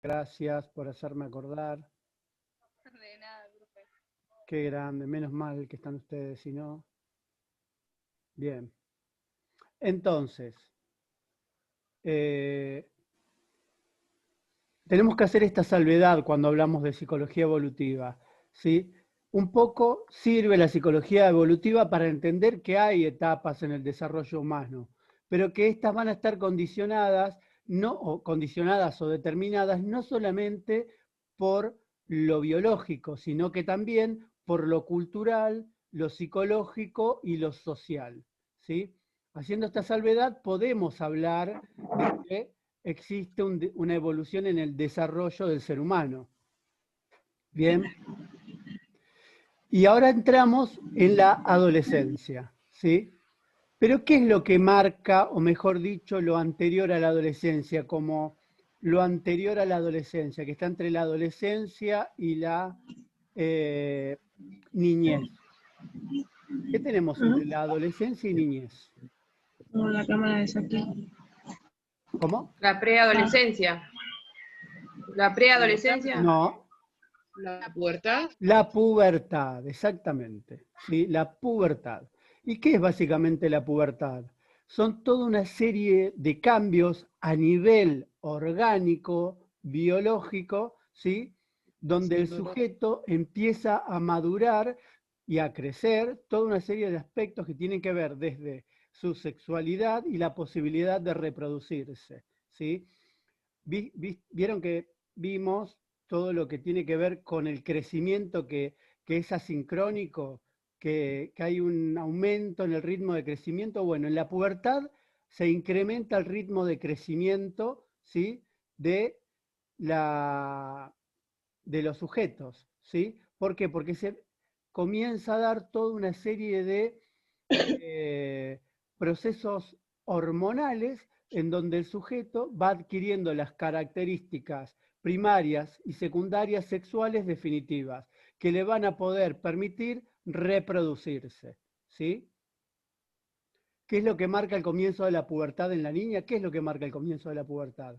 Gracias por hacerme acordar. De nada, profe. Qué grande, menos mal que están ustedes, si no. Bien. Entonces, tenemos que hacer esta salvedad cuando hablamos de psicología evolutiva, ¿sí? Un poco sirve la psicología evolutiva para entender que hay etapas en el desarrollo humano, pero que estas van a estar condicionadas, condicionadas o determinadas no solamente por lo biológico, sino que también por lo cultural, lo psicológico y lo social, ¿sí? Haciendo esta salvedad podemos hablar de que existe una evolución en el desarrollo del ser humano. Bien. Y ahora entramos en la adolescencia, ¿sí? Pero ¿qué es lo que marca, o mejor dicho, lo anterior a la adolescencia, como lo anterior a la adolescencia, que está entre la adolescencia y la niñez? ¿Qué tenemos entre la adolescencia y niñez? La cámara es aquí. ¿Cómo? La preadolescencia. La preadolescencia. No. La pubertad. La pubertad, exactamente. ¿Sí? La pubertad. ¿Y qué es básicamente la pubertad? Son toda una serie de cambios a nivel orgánico, biológico, ¿sí? Donde el sujeto empieza a madurar y a crecer toda una serie de aspectos que tienen que ver desde su sexualidad y la posibilidad de reproducirse, ¿sí? Vieron que vimos todo lo que tiene que ver con el crecimiento que es asincrónico, que hay un aumento en el ritmo de crecimiento. Bueno, en la pubertad se incrementa el ritmo de crecimiento, ¿sí? de los sujetos, ¿sí? ¿Por qué? Porque se comienza a dar toda una serie de procesos hormonales en donde el sujeto va adquiriendo las características primarias y secundarias sexuales definitivas que le van a poder permitir reproducirse, ¿sí? ¿Qué es lo que marca el comienzo de la pubertad en la niña? ¿Qué es lo que marca el comienzo de la pubertad?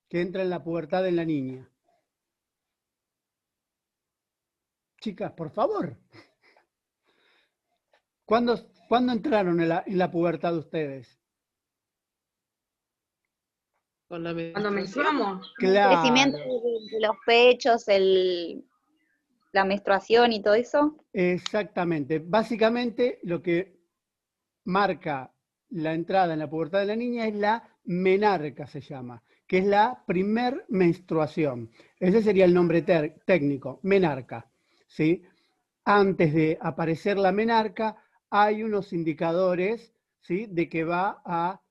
Que entra en la pubertad en la niña. Chicas, por favor. ¿Cuándo entraron en la pubertad ustedes? Cuando menstruamos. Claro. El crecimiento de los pechos, la menstruación y todo eso. Exactamente. Básicamente lo que marca la entrada en la pubertad de la niña es la menarca, se llama, que es la primer menstruación. Ese sería el nombre técnico, menarca, ¿sí? Antes de aparecer la menarca hay unos indicadores, ¿sí? de que va a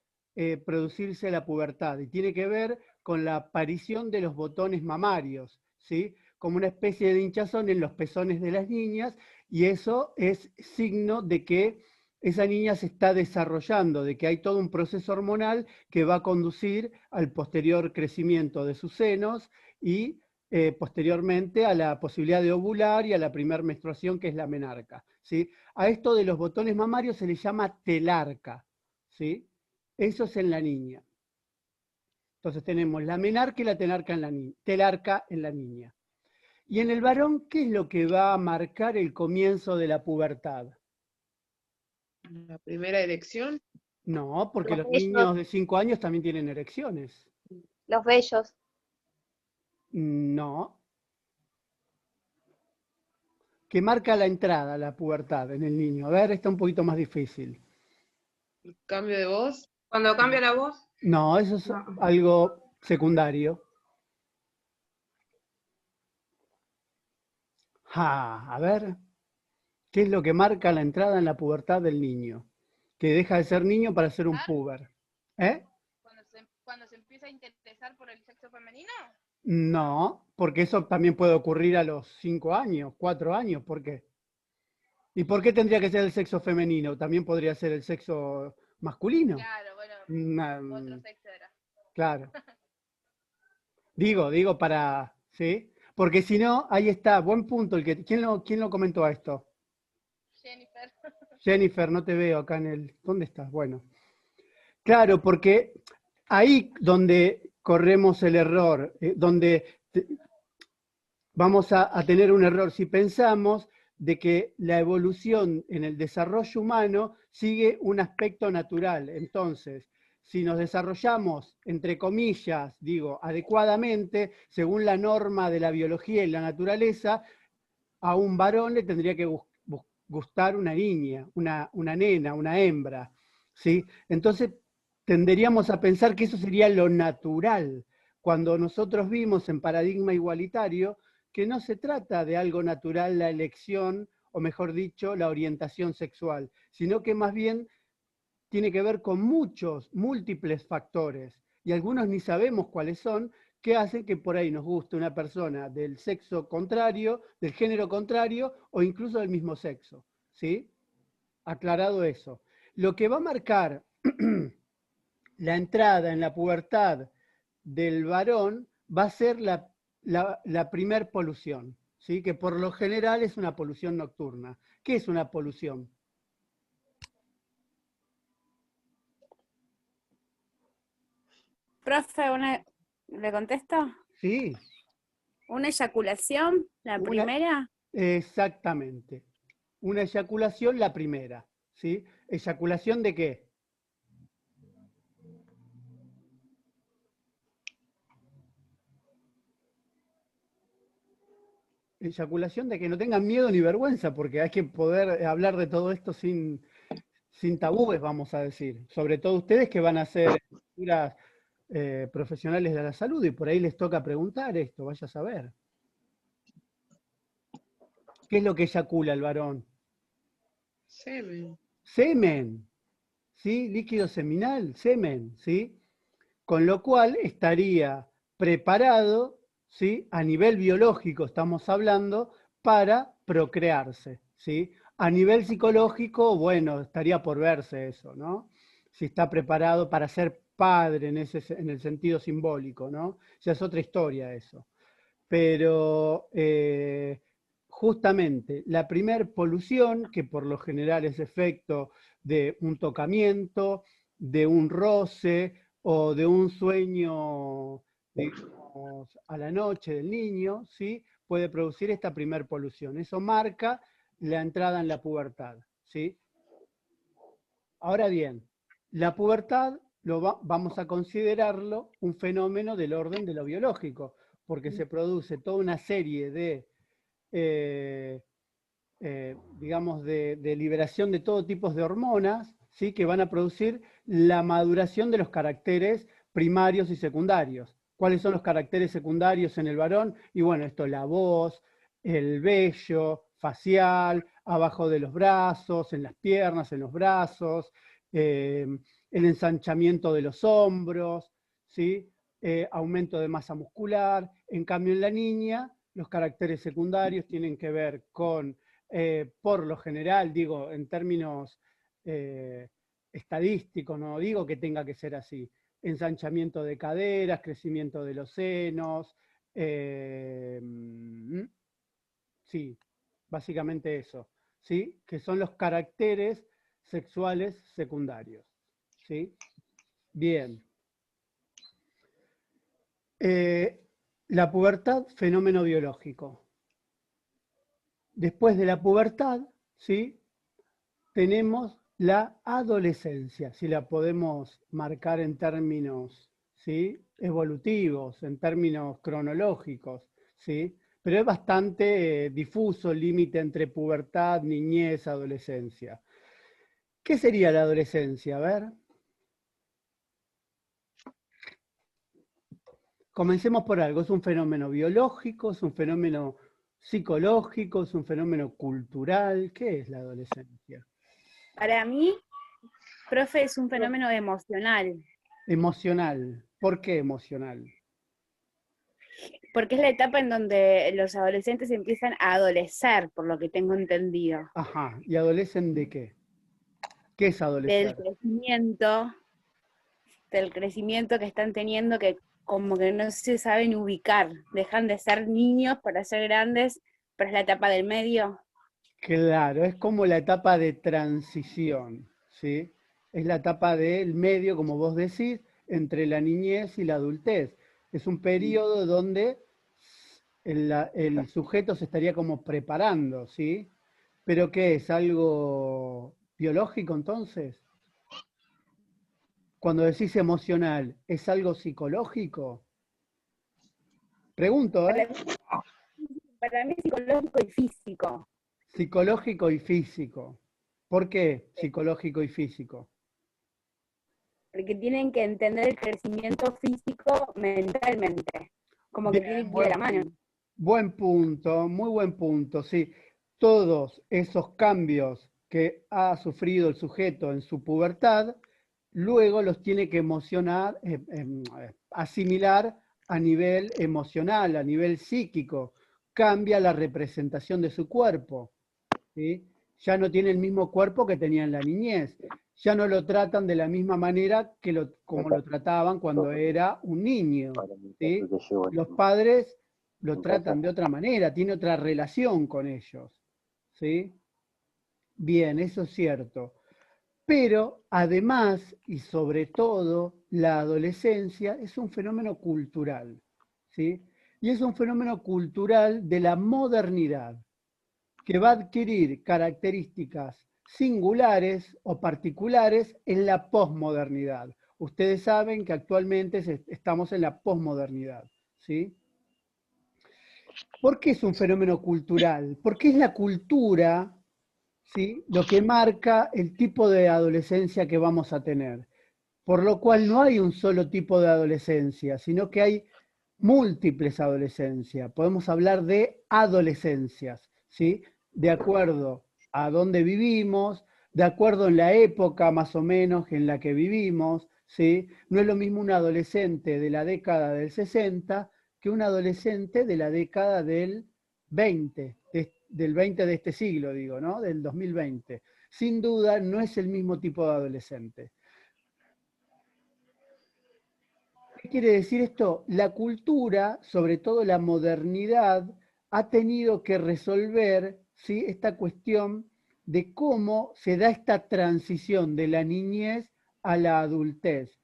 producirse la pubertad y tiene que ver con la aparición de los botones mamarios, ¿sí? como una especie de hinchazón en los pezones de las niñas, y eso es signo de que esa niña se está desarrollando, de que hay todo un proceso hormonal que va a conducir al posterior crecimiento de sus senos y posteriormente a la posibilidad de ovular y a la primera menstruación, que es la menarca, ¿sí? A esto de los botones mamarios se le llama telarca, ¿sí? Eso es en la niña. Entonces tenemos la menarca y la telarca en la niña. Y en el varón, ¿qué es lo que va a marcar el comienzo de la pubertad? La primera erección. No, porque los vellos. niños de 5 años también tienen erecciones. Los vellos. No. Que marca la entrada, la pubertad en el niño. A ver, está un poquito más difícil. El cambio de voz. Cuando cambia la voz. No, eso es algo secundario. A ver, ¿qué es lo que marca la entrada en la pubertad del niño? Que deja de ser niño para ser un puber. ¿Eh? Cuando se empieza a interesar por el sexo femenino. No, porque eso también puede ocurrir a los 5 años, 4 años. ¿Por qué? ¿Y por qué tendría que ser el sexo femenino? También podría ser el sexo masculino. Claro, bueno, otro sexo era. Claro. Digo para, ¿sí? Porque si no, ahí está, buen punto. ¿Quién lo comentó a esto? Jennifer. Jennifer, no te veo acá en el... ¿Dónde estás? Bueno. Claro, porque ahí donde corremos el error, vamos a tener un error si pensamos de que la evolución en el desarrollo humano sigue un aspecto natural. Entonces, si nos desarrollamos, entre comillas, digo, adecuadamente, según la norma de la biología y la naturaleza, a un varón le tendría que gustar una niña, una nena, una hembra, ¿sí? Entonces, tenderíamos a pensar que eso sería lo natural, cuando nosotros vimos en Paradigma Igualitario que no se trata de algo natural la elección, o mejor dicho, la orientación sexual, sino que más bien tiene que ver con muchos, múltiples factores, y algunos ni sabemos cuáles son, que hacen que por ahí nos guste una persona del sexo contrario, del género contrario, o incluso del mismo sexo, ¿sí? Aclarado eso. Lo que va a marcar la entrada en la pubertad del varón va a ser la primer polución, ¿sí? Que por lo general es una polución nocturna. ¿Qué es una polución? Profe, ¿le contesto? Sí, ¿Una eyaculación, la primera? exactamente. Una eyaculación, la primera, ¿sí? ¿Eyaculación de qué? Eyaculación de que no tengan miedo ni vergüenza, porque hay que poder hablar de todo esto sin tabúes, vamos a decir. Sobre todo ustedes que van a ser futuras profesionales de la salud y por ahí les toca preguntar esto, vaya a saber. ¿Qué es lo que eyacula el varón? Semen. Semen, ¿sí? Líquido seminal, semen, ¿sí? Con lo cual estaría preparado, ¿sí? A nivel biológico estamos hablando, para procrearse, ¿sí? A nivel psicológico, bueno, estaría por verse eso, ¿no? Si está preparado para ser padre en el sentido simbólico, ¿no? Ya es otra historia eso. Pero justamente la primer polución, que por lo general es efecto de un tocamiento, de un roce o de un sueño, digamos, a la noche del niño, ¿sí? Puede producir esta primer polución. Eso marca la entrada en la pubertad, ¿sí? Ahora bien, la pubertad vamos a considerarlo un fenómeno del orden de lo biológico, porque se produce toda una serie de, digamos, de liberación de todo tipo de hormonas, ¿sí? Que van a producir la maduración de los caracteres primarios y secundarios. ¿Cuáles son los caracteres secundarios en el varón? Y bueno, esto, la voz, el vello facial, abajo de los brazos, en las piernas, en los brazos, el ensanchamiento de los hombros, ¿sí? Aumento de masa muscular. En cambio, en la niña, los caracteres secundarios tienen que ver con, por lo general, digo, en términos estadísticos, no digo que tenga que ser así, ensanchamiento de caderas, crecimiento de los senos, sí, básicamente eso, ¿sí? Que son los caracteres sexuales secundarios, ¿sí? Bien. La pubertad, fenómeno biológico. Después de la pubertad, ¿sí? Tenemos la adolescencia, si la podemos marcar en términos, ¿sí? Evolutivos, en términos cronológicos, ¿sí? Pero es bastante difuso el límite entre pubertad, niñez, adolescencia. ¿Qué sería la adolescencia? A ver. Comencemos por algo. ¿Es un fenómeno biológico? ¿Es un fenómeno psicológico? ¿Es un fenómeno cultural? ¿Qué es la adolescencia? Para mí, profe, es un fenómeno emocional, Emocional. ¿Por qué emocional? porque es la etapa en donde los adolescentes empiezan a adolecer, por lo que tengo entendido. Ajá. ¿Y adolecen de qué? ¿Qué es adolecer? Del crecimiento que están teniendo, que como que no se saben ubicar, dejan de ser niños para ser grandes, pero es la etapa del medio. Claro, es como la etapa de transición, ¿sí? Es la etapa del medio, como vos decís, entre la niñez y la adultez. Es un periodo donde el sujeto se estaría como preparando, ¿sí? ¿Pero qué es? ¿Algo biológico entonces? Cuando decís emocional, ¿es algo psicológico? Pregunto, ¿eh? Para mí es psicológico y físico. Psicológico y físico. ¿Por qué psicológico y físico? Porque tienen que entender el crecimiento físico mentalmente. Como que tienen que ir de la mano. Buen punto, muy buen punto, sí. Todos esos cambios que ha sufrido el sujeto en su pubertad, luego los tiene que asimilar a nivel emocional, a nivel psíquico. Cambia la representación de su cuerpo, ¿sí? Ya no tiene el mismo cuerpo que tenía en la niñez. Ya no lo tratan de la misma manera como lo trataban cuando era un niño, ¿sí? Los padres lo tratan de otra manera, tiene otra relación con ellos, ¿sí? Bien, eso es cierto. Pero además, y sobre todo, la adolescencia es un fenómeno cultural, ¿sí? Y es un fenómeno cultural de la modernidad, que va a adquirir características singulares o particulares en la posmodernidad. Ustedes saben que actualmente estamos en la posmodernidad, ¿sí? ¿Por qué es un fenómeno cultural? Porque es la cultura, ¿sí?, lo que marca el tipo de adolescencia que vamos a tener. Por lo cual no hay un solo tipo de adolescencia, sino que hay múltiples adolescencias. Podemos hablar de adolescencias, ¿sí?, de acuerdo a dónde vivimos, de acuerdo en la época más o menos en la que vivimos, ¿sí? No es lo mismo un adolescente de la década del 60 que un adolescente de la década del 20, del 20 de este siglo, digo, ¿no? Del 2020. Sin duda no es el mismo tipo de adolescente. ¿Qué quiere decir esto? La cultura, sobre todo la modernidad, ha tenido que resolver, ¿sí?, esta cuestión de cómo se da esta transición de la niñez a la adultez.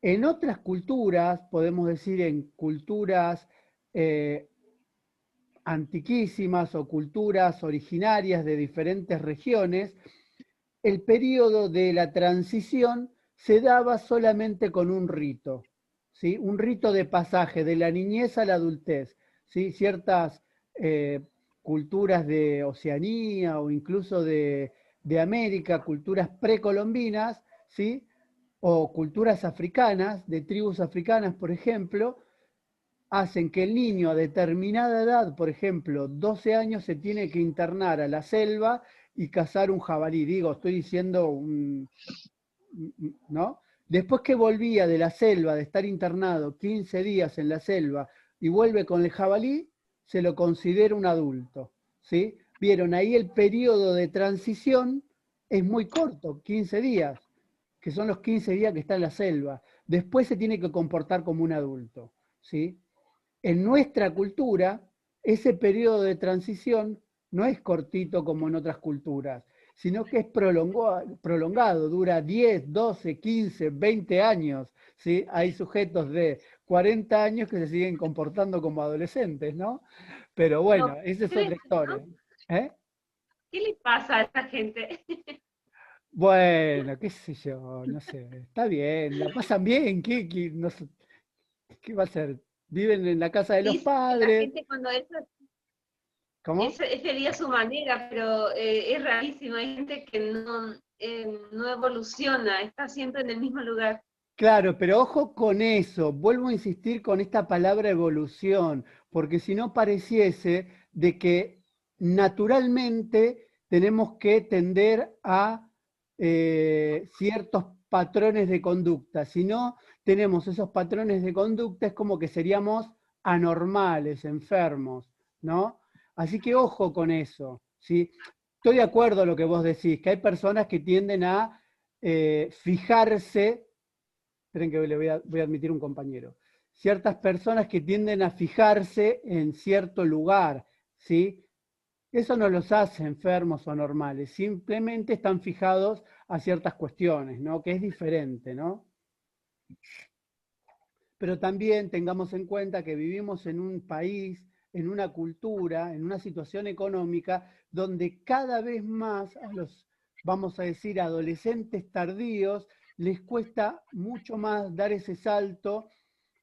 En otras culturas, podemos decir en culturas antiquísimas o culturas originarias de diferentes regiones, el periodo de la transición se daba solamente con un rito, ¿sí? Un rito de pasaje de la niñez a la adultez, ¿sí? Ciertas culturas de Oceanía o incluso de América, culturas precolombinas, ¿sí?, o culturas africanas, de tribus africanas, por ejemplo, hacen que el niño a determinada edad, por ejemplo, 12 años, se tiene que internar a la selva y cazar un jabalí. Digo, estoy diciendo ¿no? Después que volvía de la selva, de estar internado 15 días en la selva y vuelve con el jabalí, se lo considera un adulto, ¿sí? Vieron, ahí el periodo de transición es muy corto, 15 días, que son los 15 días que está en la selva. Después se tiene que comportar como un adulto, ¿sí? En nuestra cultura, ese periodo de transición no es cortito como en otras culturas, sino que es prolongado, dura 10, 12, 15, 20 años, ¿sí? Hay sujetos de 40 años que se siguen comportando como adolescentes, ¿no? Pero bueno, esa es otra historia. ¿Eh? ¿Qué le pasa a esa gente? Bueno, qué sé yo, no sé, está bien, la pasan bien, no sé, ¿qué va a ser? Viven en la casa de los Dice que la padres. gente cuando ¿Cómo? es feliz a su manera, pero es rarísimo. Hay gente que no evoluciona, está siempre en el mismo lugar. Claro, pero ojo con eso, vuelvo a insistir con esta palabra evolución, porque si no pareciese de que naturalmente tenemos que tender a ciertos patrones de conducta. Si no tenemos esos patrones de conducta, es como que seríamos anormales, enfermos, ¿no? Así que ojo con eso, ¿sí? Estoy de acuerdo a lo que vos decís, que hay personas que tienden a fijarse. Esperen que voy a admitir un compañero. Ciertas personas que tienden a fijarse en cierto lugar, ¿sí? Eso no los hace enfermos o anormales, simplemente están fijados a ciertas cuestiones, ¿no? Que es diferente, ¿no? Pero también tengamos en cuenta que vivimos en un país, en una cultura, en una situación económica donde cada vez más a los, vamos a decir, adolescentes tardíos les cuesta mucho más dar ese salto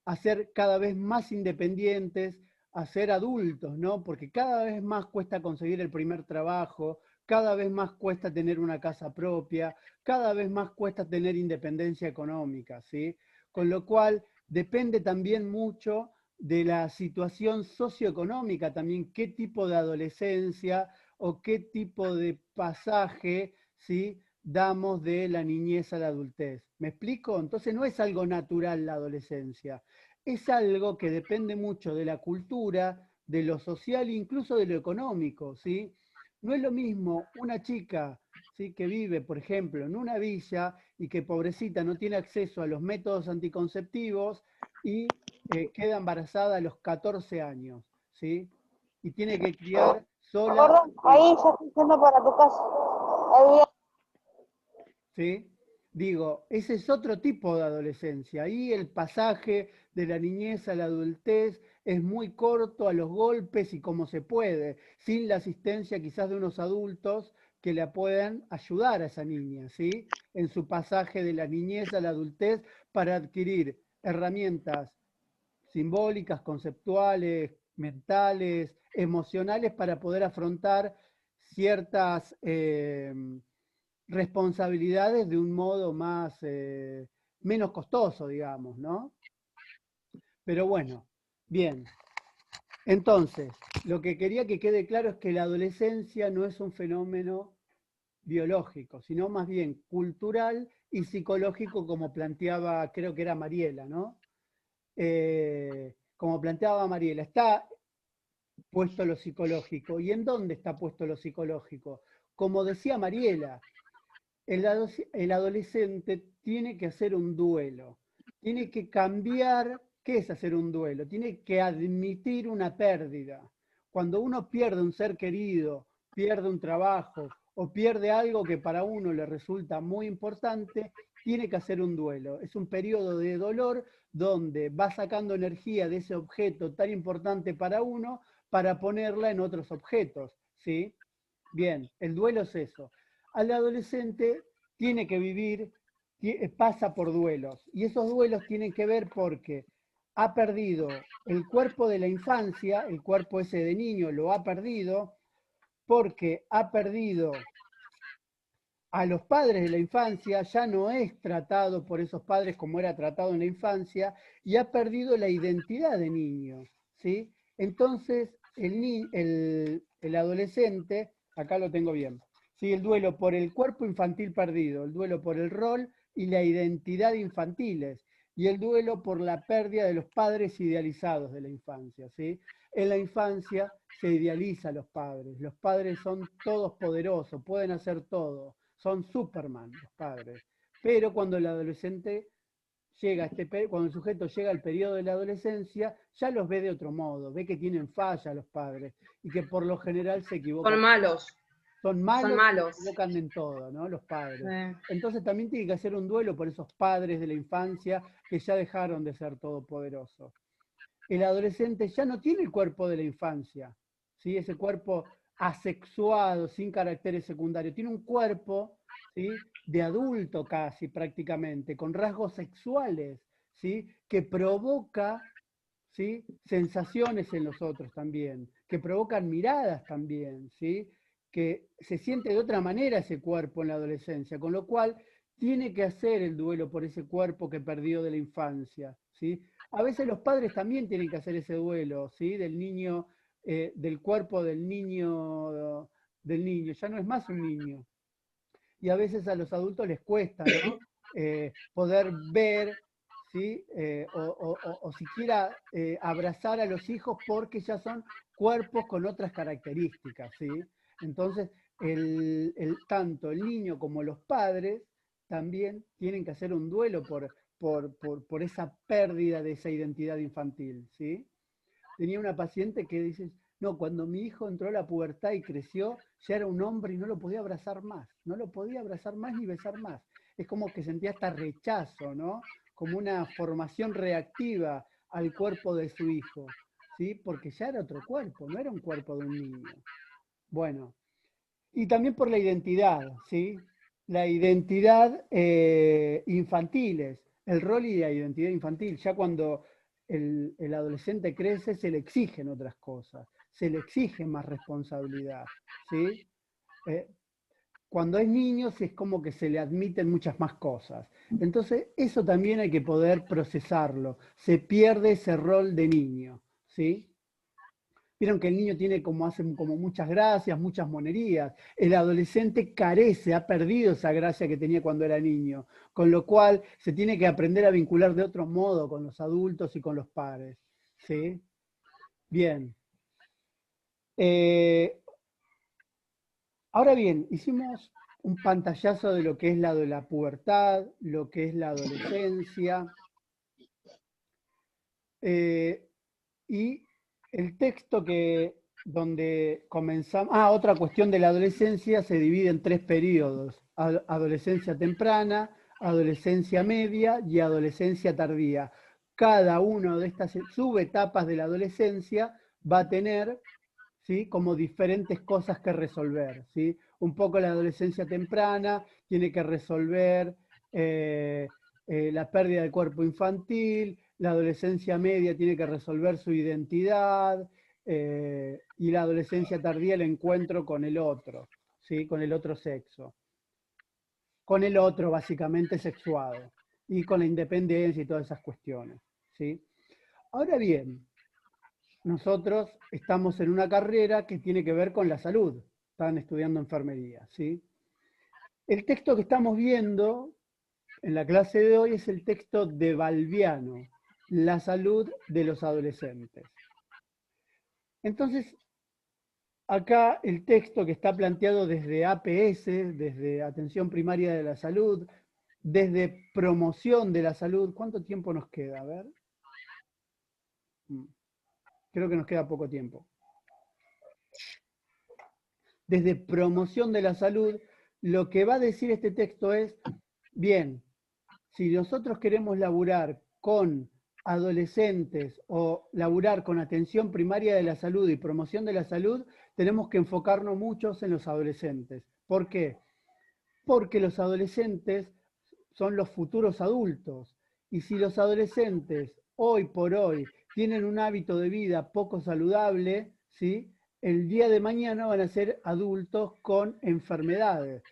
a ser cada vez más independientes, a ser adultos, ¿no? Porque cada vez más cuesta conseguir el primer trabajo, cada vez más cuesta tener una casa propia, cada vez más cuesta tener independencia económica, ¿sí? Con lo cual depende también mucho de la situación socioeconómica también, qué tipo de adolescencia o qué tipo de pasaje, ¿sí?, damos de la niñez a la adultez. ¿Me explico? Entonces no es algo natural la adolescencia, es algo que depende mucho de la cultura, de lo social e incluso de lo económico, ¿sí? No es lo mismo una chica, ¿sí?, que vive, por ejemplo, en una villa y que pobrecita no tiene acceso a los métodos anticonceptivos y queda embarazada a los 14 años, ¿sí? Y tiene que criar sola. Ahí ya estoy yendo para tu casa. Ahí. ¿Sí? Digo, ese es otro tipo de adolescencia. Ahí el pasaje de la niñez a la adultez es muy corto, a los golpes y como se puede, sin la asistencia quizás de unos adultos que la puedan ayudar a esa niña, ¿sí?, en su pasaje de la niñez a la adultez para adquirir herramientas simbólicas, conceptuales, mentales, emocionales para poder afrontar ciertas responsabilidades de un modo más, menos costoso, digamos, ¿no? Pero bueno, bien. Entonces, lo que quería que quede claro es que la adolescencia no es un fenómeno biológico, sino más bien cultural y psicológico, como planteaba, creo que era Mariela, ¿no? Como planteaba Mariela, está puesto lo psicológico. ¿Y en dónde está puesto lo psicológico? Como decía Mariela, el adolescente tiene que hacer un duelo, tiene que cambiar. ¿Qué es hacer un duelo? Tiene que admitir una pérdida. Cuando uno pierde un ser querido, pierde un trabajo o pierde algo que para uno le resulta muy importante, tiene que hacer un duelo. Es un periodo de dolor donde va sacando energía de ese objeto tan importante para uno para ponerla en otros objetos, ¿sí? Bien, el duelo es eso. Al adolescente tiene que vivir, pasa por duelos, y esos duelos tienen que ver porque ha perdido el cuerpo de la infancia, el cuerpo ese de niño lo ha perdido, porque ha perdido a los padres de la infancia, ya no es tratado por esos padres como era tratado en la infancia, y ha perdido la identidad de niño, ¿sí? Entonces, el adolescente, acá lo tengo bien, ¿sí?, el duelo por el cuerpo infantil perdido, el duelo por el rol y la identidad infantiles, y el duelo por la pérdida de los padres idealizados de la infancia, ¿sí? En la infancia se idealiza a los padres son todos poderosos, pueden hacer todo, son Superman los padres. Pero cuando el adolescente llega, cuando el sujeto llega al periodo de la adolescencia, ya los ve de otro modo, ve que tienen falla los padres y que por lo general se equivocan. Son malos. Son malos, Son malos. se equivocan en todo, ¿no?, los padres. Sí. Entonces también tiene que hacer un duelo por esos padres de la infancia que ya dejaron de ser todopoderosos. El adolescente ya no tiene el cuerpo de la infancia, ¿sí?, ese cuerpo asexuado, sin caracteres secundarios. Tiene un cuerpo, ¿sí?, de adulto casi prácticamente, con rasgos sexuales, ¿sí?, que provoca, ¿sí?, sensaciones en los otros también, que provocan miradas también, ¿sí?, que se siente de otra manera ese cuerpo en la adolescencia, con lo cual tiene que hacer el duelo por ese cuerpo que perdió de la infancia, ¿sí? A veces los padres también tienen que hacer ese duelo, ¿sí?, del niño, del cuerpo del niño, ya no es más un niño. Y a veces a los adultos les cuesta, ¿no?, poder ver, ¿sí?, o siquiera abrazar a los hijos porque ya son cuerpos con otras características, ¿sí? Entonces, tanto el niño como los padres también tienen que hacer un duelo por esa pérdida de esa identidad infantil, ¿sí? Tenía una paciente que dice, no, cuando mi hijo entró a la pubertad y creció, ya era un hombre y no lo podía abrazar más, no lo podía abrazar más ni besar más. Es como que sentía hasta rechazo, ¿no? como una formación reactiva al cuerpo de su hijo, ¿sí? Porque ya era otro cuerpo, no era un cuerpo de un niño. Bueno, y también por la identidad, ¿sí? La identidad infantiles, el rol y la identidad infantil. Ya cuando el adolescente crece, se le exigen otras cosas, se le exige más responsabilidad, ¿sí? Cuando es niño es como que se le admiten muchas más cosas. Entonces, eso también hay que poder procesarlo. Se pierde ese rol de niño, ¿sí? Vieron que el niño tiene hacen como muchas gracias, muchas monerías. El adolescente carece, ha perdido esa gracia que tenía cuando era niño, con lo cual se tiene que aprender a vincular de otro modo con los adultos y con los padres, ¿sí? Bien. Ahora bien, hicimos un pantallazo de lo que es la pubertad, lo que es la adolescencia, y el texto donde comenzamos... otra cuestión de la adolescencia se divide en 3 periodos: adolescencia temprana, adolescencia media y adolescencia tardía. Cada una de estas subetapas de la adolescencia va a tener, ¿sí?, como diferentes cosas que resolver, ¿sí? Un poco la adolescencia temprana tiene que resolver la pérdida del cuerpo infantil, la adolescencia media tiene que resolver su identidad, y la adolescencia tardía el encuentro con el otro, ¿sí?, con el otro sexo. Con el otro básicamente sexuado, y con la independencia y todas esas cuestiones, ¿sí? Ahora bien, nosotros estamos en una carrera que tiene que ver con la salud. Están estudiando enfermería, ¿sí? El texto que estamos viendo en la clase de hoy es el texto de Balbiano, La salud de los adolescentes. Entonces, acá el texto que está planteado desde APS, desde Atención Primaria de la Salud, desde Promoción de la Salud. ¿Cuánto tiempo nos queda? A ver. Creo que nos queda poco tiempo. Desde Promoción de la Salud, lo que va a decir este texto es, bien, si nosotros queremos laburar con adolescentes o laburar con atención primaria de la salud y promoción de la salud, tenemos que enfocarnos muchos en los adolescentes. ¿Por qué? Porque los adolescentes son los futuros adultos. Y si los adolescentes hoy por hoy tienen un hábito de vida poco saludable, ¿sí?, el día de mañana van a ser adultos con enfermedades.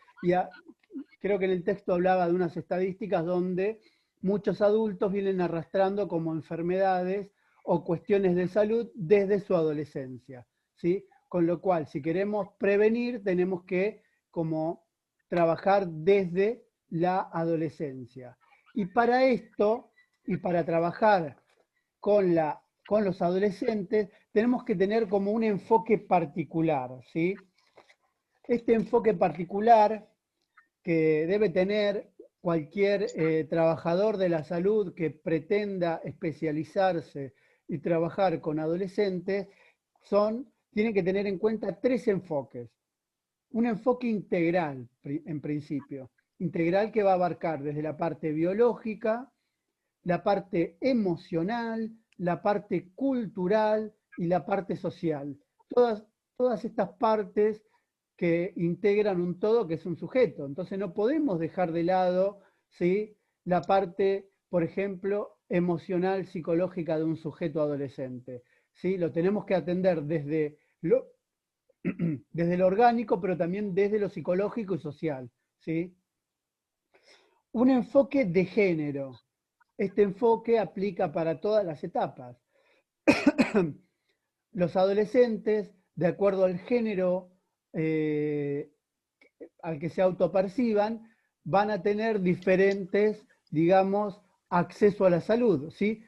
Creo que en el texto hablaba de unas estadísticas donde muchos adultos vienen arrastrando como enfermedades o cuestiones de salud desde su adolescencia, ¿sí? Con lo cual, si queremos prevenir, tenemos que como trabajar desde la adolescencia. Y para esto, y para trabajar con los adolescentes, tenemos que tener como un enfoque particular, ¿sí? Este enfoque particular que debe tener cualquier trabajador de la salud que pretenda especializarse y trabajar con adolescentes, tienen que tener en cuenta 3 enfoques. Un enfoque integral, en principio. Integral que va a abarcar desde la parte biológica, la parte emocional, la parte cultural y la parte social. Todas estas partes que integran un todo que es un sujeto. Entonces no podemos dejar de lado, ¿sí?, la parte, por ejemplo, emocional, psicológica de un sujeto adolescente, ¿sí? Lo tenemos que atender desde lo orgánico, pero también desde lo psicológico y social, ¿sí? Un enfoque de género. Este enfoque aplica para todas las etapas. Los adolescentes, de acuerdo al género al que se autoperciban, van a tener diferentes, digamos, acceso a la salud, ¿sí?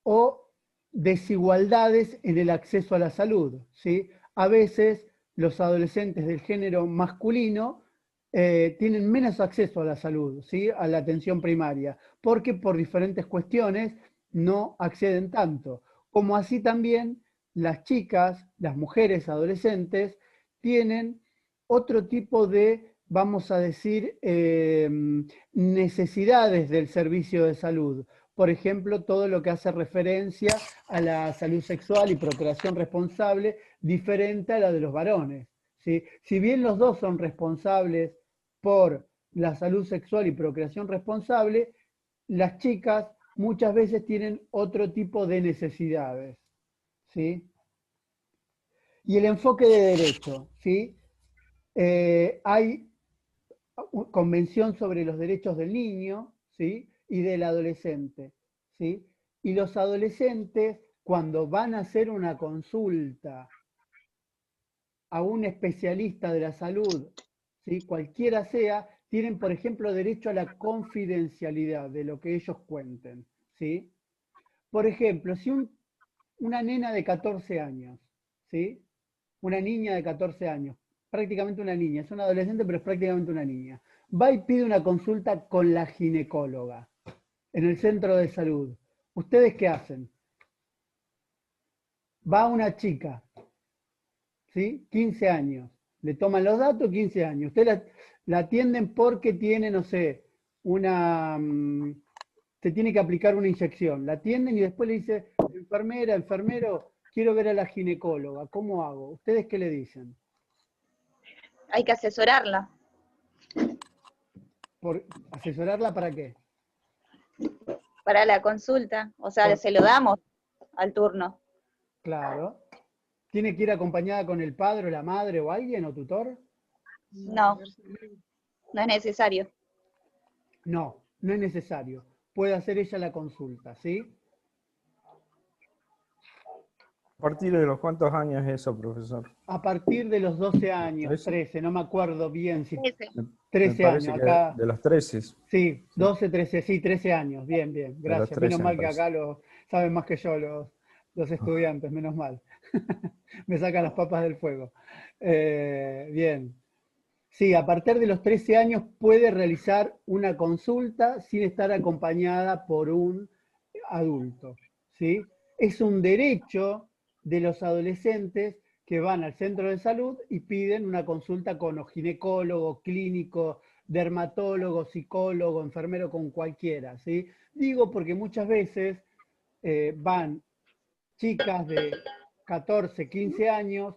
O desigualdades en el acceso a la salud, ¿sí? A veces los adolescentes del género masculino tienen menos acceso a la salud, ¿sí?, a la atención primaria, porque por diferentes cuestiones no acceden tanto. Como así también las chicas, las mujeres adolescentes, tienen otro tipo de vamos a decir, necesidades del servicio de salud. Por ejemplo, todo lo que hace referencia a la salud sexual y procreación responsable, diferente a la de los varones, ¿sí? Si bien los dos son responsables por la salud sexual y procreación responsable, las chicas muchas veces tienen otro tipo de necesidades, ¿sí? Y el enfoque de derecho, ¿sí? Hay Convención sobre los Derechos del Niño, ¿sí? Y del adolescente, ¿sí? Y los adolescentes, cuando van a hacer una consulta a un especialista de la salud, ¿sí? Cualquiera sea, tienen, por ejemplo, derecho a la confidencialidad de lo que ellos cuenten, ¿sí? Por ejemplo, si una nena de 14 años, ¿sí? Una niña de 14 años, prácticamente una niña, es una adolescente, pero es prácticamente una niña, va y pide una consulta con la ginecóloga en el centro de salud. ¿Ustedes qué hacen? Va una chica, ¿sí? 15 años, le toman los datos, 15 años. Ustedes la atienden porque tiene, no sé, se tiene que aplicar una inyección. La atienden y después le dice, enfermera, enfermero, quiero ver a la ginecóloga, ¿cómo hago? ¿Ustedes qué le dicen? Hay que asesorarla. ¿Asesorarla para qué? Para la consulta, o sea, se lo damos al turno. Claro. ¿Tiene que ir acompañada con el padre o la madre o alguien o tutor? No, no es necesario. No, no es necesario. Puede hacer ella la consulta, ¿sí? ¿A partir de los cuántos años es eso, profesor? A partir de los 12 años, 13. 13, no me acuerdo bien si... Ese. 13 Me parece años, que acá... de los 13. Sí, 12, 13, sí, 13 años, bien, bien, De los gracias. 13 Menos me mal que parece. acá saben más que yo los estudiantes, menos mal. Me sacan las papas del fuego. Bien. Sí, a partir de los 13 años puede realizar una consulta sin estar acompañada por un adulto, ¿sí? Es un derecho de los adolescentes que van al centro de salud y piden una consulta con ginecólogo, clínico, dermatólogo, psicólogo, enfermero, con cualquiera, ¿sí? Digo porque muchas veces van chicas de 14, 15 años,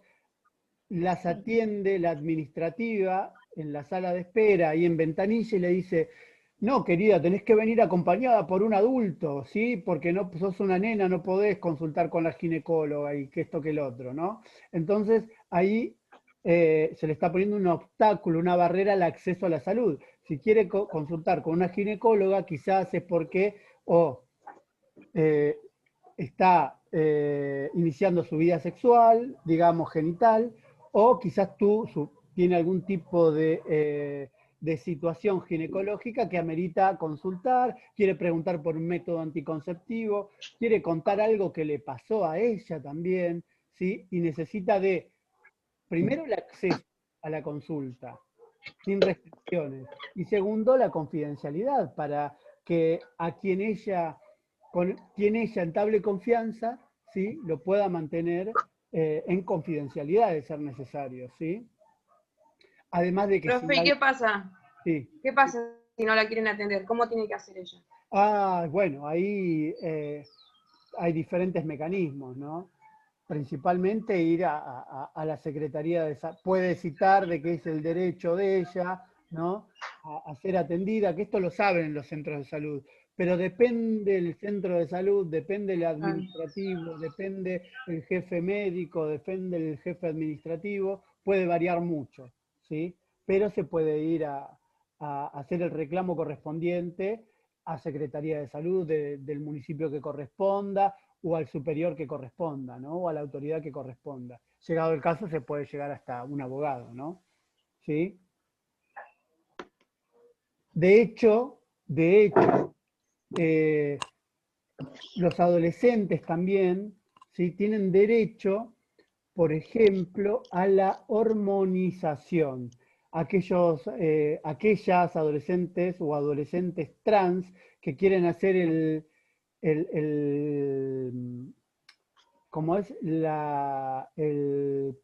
las atiende la administrativa en la sala de espera ahí en Ventanilla y le dice, no, querida, tenés que venir acompañada por un adulto, ¿sí? Porque no sos una nena, no podés consultar con la ginecóloga y que esto que el otro, ¿no? Entonces ahí se le está poniendo un obstáculo, una barrera al acceso a la salud. Si quiere consultar con una ginecóloga, quizás es porque está iniciando su vida sexual, digamos genital, o quizás tiene algún tipo de situación ginecológica que amerita consultar, quiere preguntar por un método anticonceptivo, quiere contar algo que le pasó a ella también, ¿sí? Y necesita primero, el acceso a la consulta, sin restricciones, y segundo, la confidencialidad, para que con quien ella entable confianza, ¿sí? Lo pueda mantener en confidencialidad de ser necesario, ¿sí? Además de que Profe, ¿y qué pasa? Sí. ¿Qué pasa si no la quieren atender? ¿Cómo tiene que hacer ella? Bueno, ahí hay diferentes mecanismos, ¿no? Principalmente ir a la Secretaría de Salud. Puede citar de que es el derecho de ella, ¿no? A ser atendida, que esto lo saben en los centros de salud, pero depende el centro de salud, depende el administrativo, depende el jefe médico, depende el jefe administrativo, puede variar mucho, ¿sí? Pero se puede ir a hacer el reclamo correspondiente a Secretaría de Salud del municipio que corresponda, o al superior que corresponda, ¿no? O a la autoridad que corresponda. Llegado el caso, se puede llegar hasta un abogado, ¿no? ¿Sí? De hecho, los adolescentes también, ¿sí? Tienen derecho, por ejemplo, a la hormonización. Aquellas adolescentes o adolescentes trans que quieren hacer como es el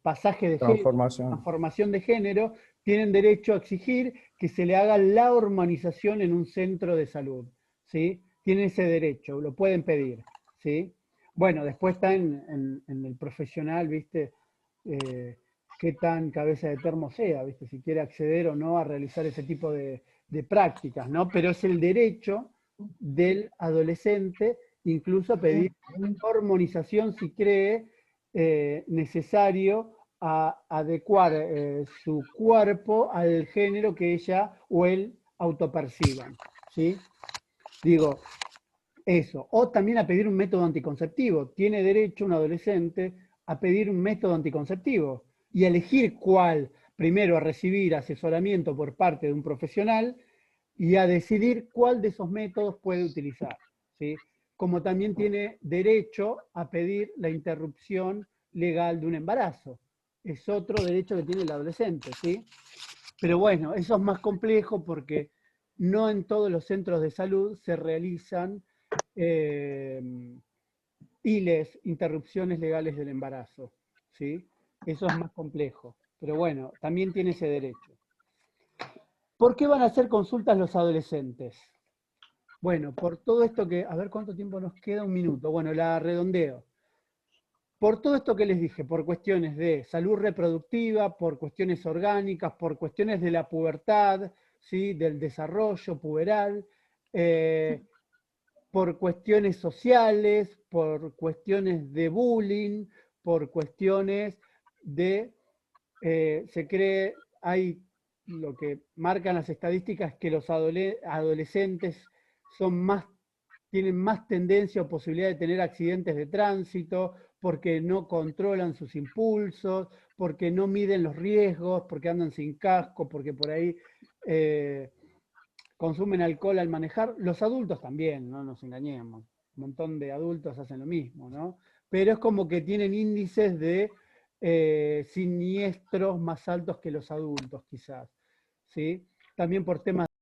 pasaje de género, Transformación. transformación de género, tienen derecho a exigir que se le haga la hormonización en un centro de salud, ¿sí? Tienen ese derecho, lo pueden pedir, ¿sí? Bueno, después está en el profesional, ¿viste? Qué tan cabeza de termo sea, ¿viste? Si quiere acceder o no a realizar ese tipo de prácticas, ¿no? Pero es el derecho del adolescente incluso a pedir hormonización si cree necesario a adecuar su cuerpo al género que ella o él autoperciban, ¿sí? Digo, eso. O también a pedir un método anticonceptivo. Tiene derecho un adolescente a pedir un método anticonceptivo y a elegir cuál, primero a recibir asesoramiento por parte de un profesional y a decidir cuál de esos métodos puede utilizar, ¿sí? Como también tiene derecho a pedir la interrupción legal de un embarazo. Es otro derecho que tiene el adolescente, ¿sí? Pero bueno, eso es más complejo porque no en todos los centros de salud se realizan interrupciones legales del embarazo, ¿sí? Eso es más complejo, pero bueno, también tiene ese derecho. ¿Por qué van a hacer consultas los adolescentes? Bueno, por todo esto que, a ver cuánto tiempo nos queda, un minuto, bueno, la redondeo. Por todo esto que les dije, por cuestiones de salud reproductiva, por cuestiones orgánicas, por cuestiones de la pubertad, ¿sí? Del desarrollo puberal, por cuestiones sociales, por cuestiones de bullying, por cuestiones de, se cree, hay lo que marcan las estadísticas, que los adolescentes tienen más tendencia o posibilidad de tener accidentes de tránsito, porque no controlan sus impulsos, porque no miden los riesgos, porque andan sin casco, porque por ahí consumen alcohol al manejar. Los adultos también, no nos engañemos. Un montón de adultos hacen lo mismo, ¿no? Pero es como que tienen índices de siniestros más altos que los adultos, quizás, ¿sí? También por temas